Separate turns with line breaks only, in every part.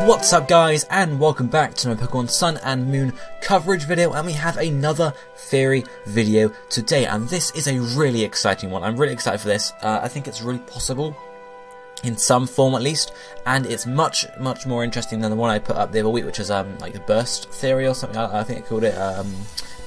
What's up guys, and welcome back to my Pokemon Sun and Moon coverage video, and we have another theory video today, and this is a really exciting one. I'm really excited for this. I think it's really possible, in some form at least, and it's much more interesting than the one I put up the other week, which is like the burst theory or something. I think I called it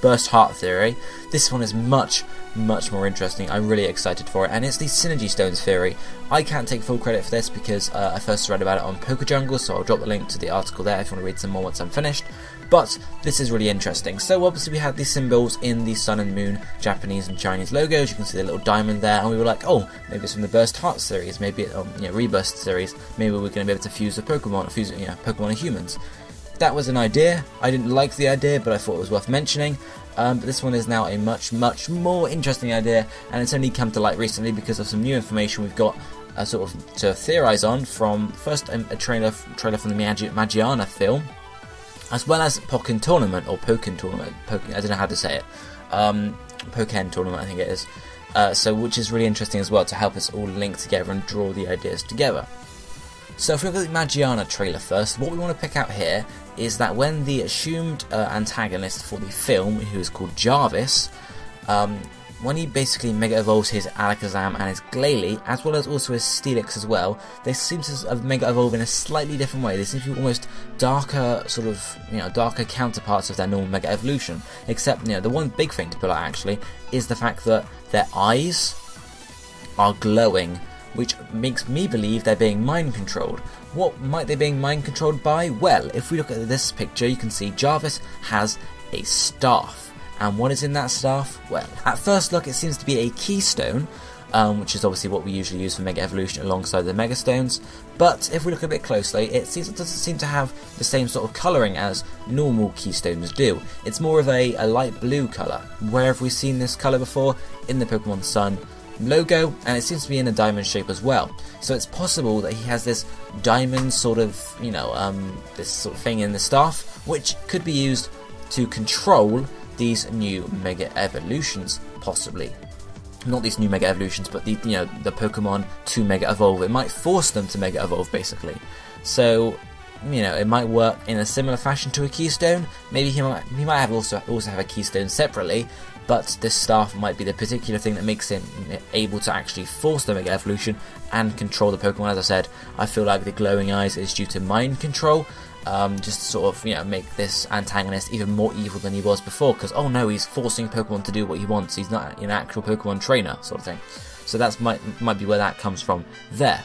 burst heart theory. This one is much more interesting. I'm really excited for it, and it's the synergy stones theory. I can't take full credit for this because I first read about it on PokéJungle, so I'll drop the link to the article there if you want to read some more once I'm finished. But this is really interesting. So obviously we had these symbols in the Sun and Moon Japanese and Chinese logos. You can see the little diamond there, and we were like, oh, maybe it's from the Burst Heart series, maybe Rebirth series. Maybe we're going to be able to fuse the Pokemon, Pokemon and humans. That was an idea. I didn't like the idea, but I thought it was worth mentioning. But this one is now a much more interesting idea, and it's only come to light recently because of some new information we've got sort of to theorize on from first a trailer from the Magearna film, as well as Pokkén tournament or Pokkén tournament. I don't know how to say it. Pokkén tournament, I think it is. Which is really interesting as well to help us all link together and draw the ideas together. So if we look at the Magearna trailer first, what we want to pick out here is that when the assumed antagonist for the film, who is called Jarvis, when he basically Mega Evolves his Alakazam and his Glalie, as well as also his Steelix as well, they seem to Mega Evolve in a slightly different way. They seem to be almost darker, darker counterparts of their normal Mega Evolution. Except, the one big thing to pull out actually is the fact that their eyes are glowing, which makes me believe they're being mind controlled. What might they be being mind controlled by? Well, if we look at this picture, you can see Jarvis has a staff. And what is in that staff? Well, at first look, it seems to be a keystone, which is obviously what we usually use for Mega Evolution alongside the Mega Stones. But if we look a bit closely, it doesn't seem to have the same sort of colouring as normal keystones do. It's more of a light blue colour. Where have we seen this colour before? In the Pokemon Sun logo, and it seems to be in a diamond shape as well. So it's possible that he has this diamond sort of, this sort of thing in the staff, which could be used to control these new Mega Evolutions, possibly. Not these new Mega Evolutions, but the Pokemon to Mega Evolve. It might force them to Mega Evolve, basically. So, it might work in a similar fashion to a keystone. Maybe he might have also have a keystone separately, but this staff might be the particular thing that makes him able to actually force the Mega Evolution and control the Pokemon. As I said, I feel like the glowing eyes is due to mind control, just to sort of make this antagonist even more evil than he was before, because oh no, he's forcing Pokemon to do what he wants. He's not an actual Pokemon trainer, sort of thing. So that might be where that comes from there.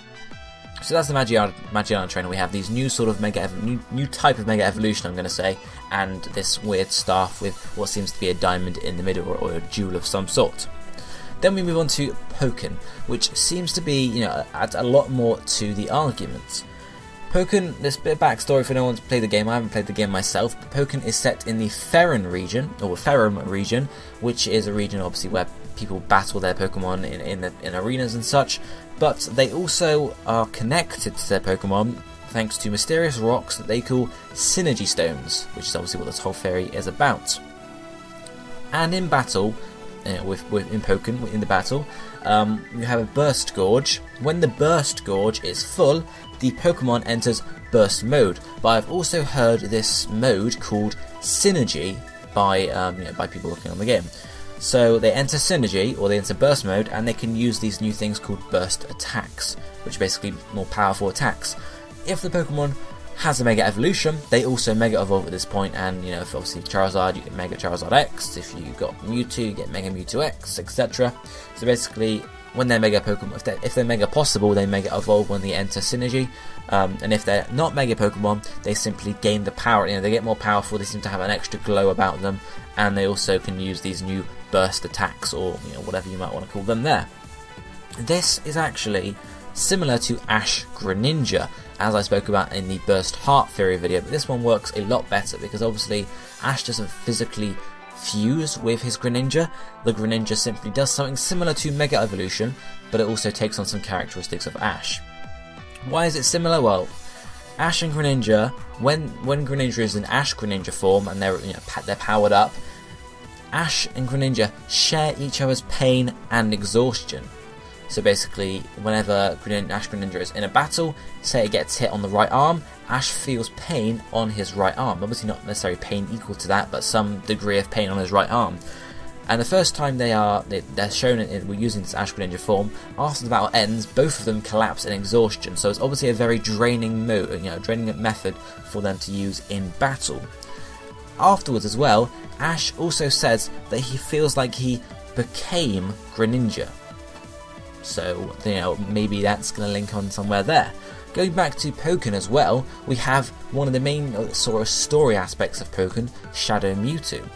So that's the Magearna trainer. We have these new sort of new type of Mega Evolution, I'm going to say, and this weird staff with what seems to be a diamond in the middle, or a jewel of some sort. Then we move on to Pokkén, which seems to be, adds a lot more to the argument. Pokkén, this bit of backstory for no one's played the game. I haven't played the game myself, but Pokkén is set in the Ferrum region, which is a region obviously where people battle their Pokemon in arenas and such, but they also are connected to their Pokemon thanks to mysterious rocks that they call synergy stones, which is obviously what this whole theory is about. And in battle, in Pokkén, in the battle, you have a Burst Gorge. When the Burst Gorge is full, the Pokemon enters Burst mode. But I've also heard this mode called Synergy by people looking on the game. So they enter Synergy, or they enter Burst mode, and they can use these new things called Burst attacks, which are basically more powerful attacks. If the Pokemon has a Mega Evolution, they also Mega Evolve at this point, and if obviously Charizard, you get Mega Charizard X. If you got Mewtwo, you get Mega Mewtwo X, etc. So basically, when they're Mega Pokemon, if they're Mega possible, they Mega Evolve when they enter Synergy. And if they're not Mega Pokemon, they simply gain the power. They get more powerful. They seem to have an extra glow about them, and they also can use these new burst attacks, or whatever you might want to call them there. This is actually similar to Ash Greninja, as I spoke about in the Burst Heart Theory video, but this one works a lot better because obviously Ash doesn't physically fuse with his Greninja. The Greninja simply does something similar to Mega Evolution, but it also takes on some characteristics of Ash. Why is it similar? Well, Ash and Greninja, when Greninja is in Ash Greninja form and they're powered up, Ash and Greninja share each other's pain and exhaustion. So basically, whenever Ash Greninja is in a battle, say it gets hit on the right arm, Ash feels pain on his right arm. Obviously not necessarily pain equal to that, but some degree of pain on his right arm. And the first time they're shown we're using this Ash Greninja form, after the battle ends, both of them collapse in exhaustion. So it's obviously a very draining draining method for them to use in battle. Afterwards as well, Ash also says that he feels like he became Greninja. So, maybe that's going to link on somewhere there. Going back to Pokkén as well, we have one of the main sort of story aspects of Pokkén, Shadow Mewtwo.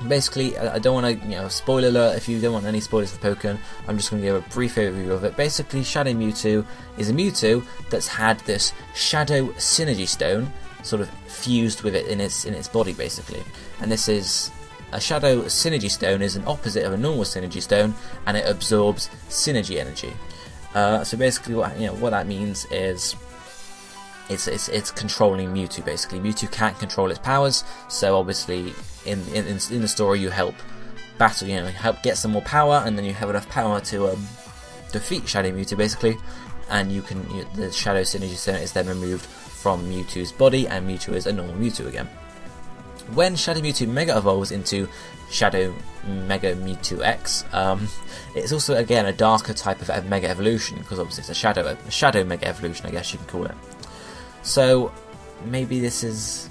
Basically, I don't want to, spoiler alert, if you don't want any spoilers for Pokkén, I'm just going to give a brief overview of it. Basically, Shadow Mewtwo is a Mewtwo that's had this Shadow Synergy Stone sort of fused with it in its body, basically. And this is a Shadow Synergy Stone is an opposite of a normal Synergy Stone, and it absorbs Synergy energy. So basically, what that means is it's controlling Mewtwo. Basically, Mewtwo can't control its powers. So obviously, in the story, you help battle, help get some more power, and then you have enough power to defeat Shadow Mewtwo, basically. And the Shadow Synergy Stone is then removed from Mewtwo's body, and Mewtwo is a normal Mewtwo again. When Shadow Mewtwo Mega evolves into Shadow Mega Mewtwo X, it's also again a darker type of Mega Evolution, because obviously it's a Shadow Mega Evolution, I guess you can call it. So maybe this is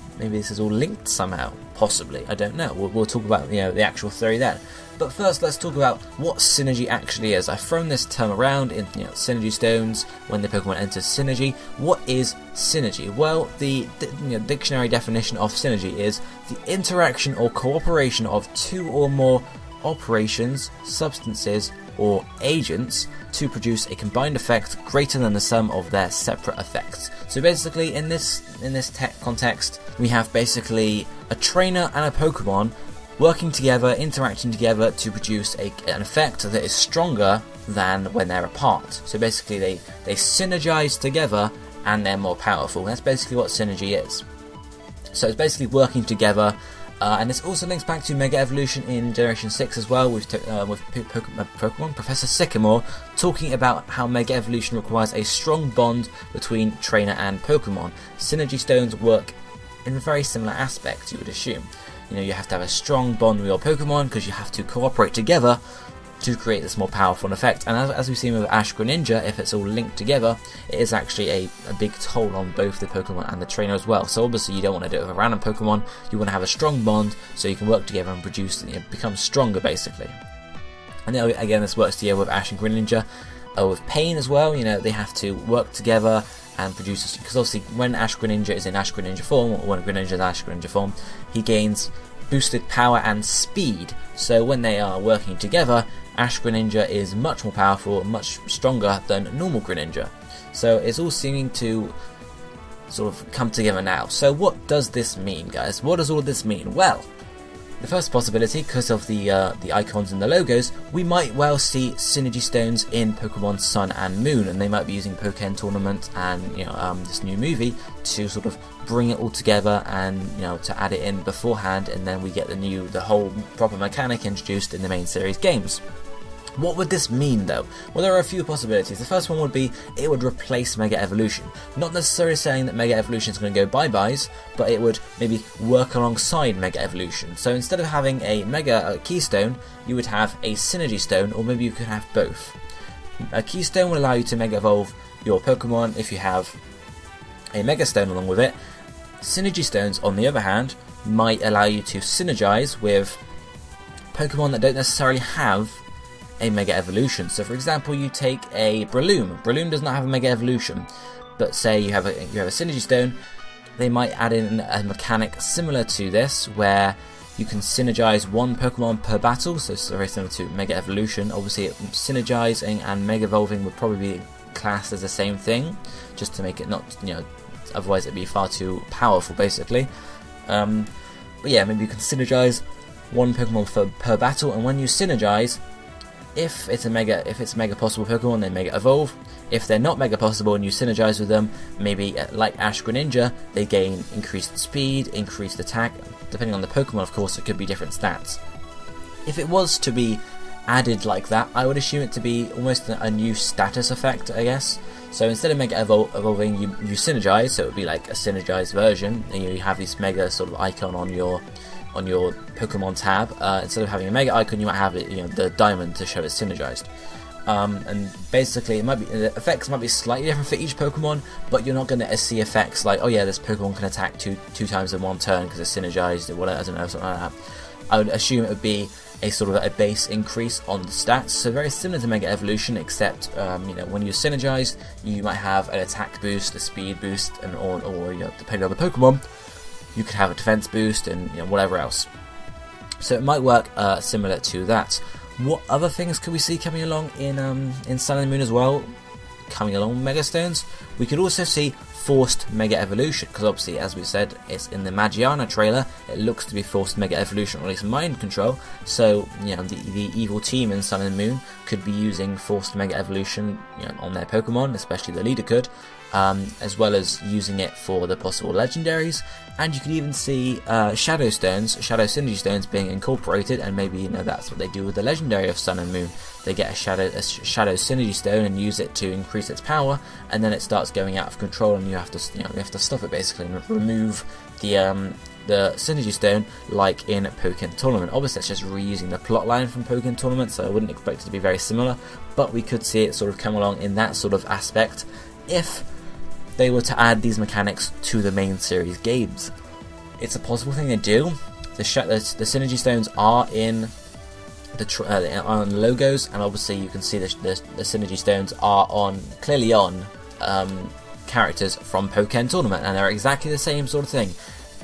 all linked somehow, possibly. I don't know. We'll talk about the actual theory then. But first, let's talk about what synergy actually is. I've thrown this term around in synergy stones when the Pokemon enters synergy. What is synergy? Well, the dictionary definition of synergy is the interaction or cooperation of two or more operations, substances, or agents to produce a combined effect greater than the sum of their separate effects. So basically, in this context, we have basically a trainer and a Pokemon working together, interacting together to produce an effect that is stronger than when they're apart. So basically they synergize together and they're more powerful. That's basically what synergy is. So it's basically working together, and this also links back to Mega Evolution in Generation 6 as well, with Pokemon Professor Sycamore talking about how Mega Evolution requires a strong bond between trainer and Pokemon. Synergy stones work in a very similar aspect, you would assume. You have to have a strong bond with your Pokemon because you have to cooperate together to create this more powerful effect. And as we've seen with Ash Greninja, if it's all linked together, it is actually a big toll on both the Pokemon and the trainer as well. So obviously you don't want to do it with a random Pokemon, you want to have a strong bond so you can work together and produce, become stronger basically. And then again, this works together with Ash and Greninja. With Pain as well, they have to work together and produce this, because obviously when Ash Greninja is in Ash Greninja form, or when Greninja is in Ash Greninja form, he gains boosted power and speed. So when they are working together, Ash Greninja is much more powerful, much stronger than normal Greninja. So it's all seeming to sort of come together now. So what does this mean, guys? What does all this mean? Well, the first possibility, because of the icons and the logos, we might well see synergy stones in Pokemon Sun and Moon, and they might be using Pokkén Tournament and this new movie to sort of bring it all together and to add it in beforehand, and then we get the whole proper mechanic introduced in the main series games. What would this mean though? Well, there are a few possibilities. The first one would be it would replace Mega Evolution. Not necessarily saying that Mega Evolution is going to go bye-byes, but it would maybe work alongside Mega Evolution. So instead of having a Mega Keystone, you would have a Synergy Stone, or maybe you could have both. A Keystone will allow you to Mega Evolve your Pokemon if you have a Mega Stone along with it. Synergy Stones, on the other hand, might allow you to synergize with Pokemon that don't necessarily have a Mega Evolution. So for example, you take a Breloom. Breloom does not have a Mega Evolution, but say you have a Synergy Stone, they might add in a mechanic similar to this, where you can synergize one Pokemon per battle, so it's very similar to Mega Evolution. Obviously, synergizing and Mega Evolving would probably be classed as the same thing, just to make it not, otherwise it'd be far too powerful, basically. But yeah, maybe you can synergize one Pokemon per battle, and when you synergize, if it's a Mega possible Pokemon, they Mega Evolve. If they're not Mega possible and you synergize with them, maybe like Ash Greninja, they gain increased speed, increased attack. Depending on the Pokemon, of course, it could be different stats. If it was to be added like that, I would assume it to be almost a new status effect, I guess. So instead of Mega evolving, you synergize, so it would be like a synergized version, and you have this Mega sort of icon on your Pokemon tab. Instead of having a Mega icon, you might have it, the diamond to show it's synergized. And basically, the effects might be slightly different for each Pokemon, but you're not going to see effects like, oh yeah, this Pokemon can attack two times in one turn because it's synergized or whatever. I don't know, something like that. I would assume it would be a sort of a base increase on the stats, so very similar to Mega Evolution, except when you're synergized, you might have an attack boost, a speed boost, and or depending on the Pokemon, you could have a defense boost and whatever else. So it might work similar to that. What other things could we see coming along in Sun and Moon as well? Coming along with Mega Stones, we could also see forced Mega Evolution, because obviously, as we said, it's in the Magearna trailer, it looks to be forced Mega Evolution, or at least mind control. So the evil team in Sun and Moon could be using forced Mega Evolution on their Pokemon, especially the leader could, as well as using it for the possible legendaries. And you could even see Shadow Synergy Stones being incorporated, and maybe that's what they do with the legendary of Sun and Moon. They get a Shadow Synergy Stone and use it to increase its power, and then it starts going out of control, and you have to stop it basically and remove the Synergy Stone, like in Pokkén Tournament. Obviously, it's just reusing the plotline from Pokkén Tournament, so I wouldn't expect it to be very similar, but we could see it sort of come along in that sort of aspect if they were to add these mechanics to the main series games. It's a possible thing to do. The Synergy Stones are in on logos, and obviously you can see the Synergy Stones are clearly on characters from Pokkén Tournament, and they're exactly the same sort of thing.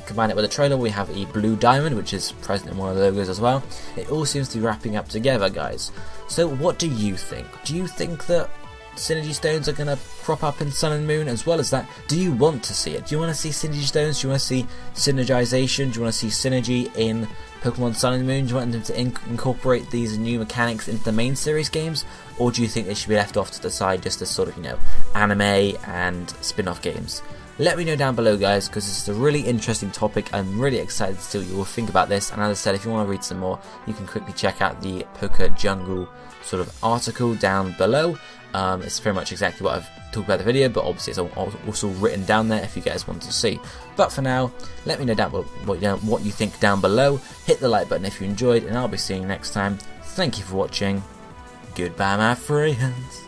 Combine it with a trailer, we have a blue diamond, which is present in one of the logos as well. It all seems to be wrapping up together, guys. So what do you think? Do you think that Synergy Stones are going to crop up in Sun and Moon? As well as that, do you want to see it? Do you want to see Synergy Stones? Do you want to see synergization? Do you want to see synergy in Pokemon Sun and Moon? Do you want them to incorporate these new mechanics into the main series games? Or do you think they should be left off to the side just as sort of, anime and spin-off games? Let me know down below, guys, because this is a really interesting topic. I'm really excited to see what you all think about this. And as I said, if you want to read some more, you can quickly check out the PokéJungle sort of article down below. It's pretty much exactly what I've talked about in the video, but obviously it's also written down there if you guys want to see. But for now, let me know down what you think down below. Hit the like button if you enjoyed, and I'll be seeing you next time. Thank you for watching. Goodbye, my friends.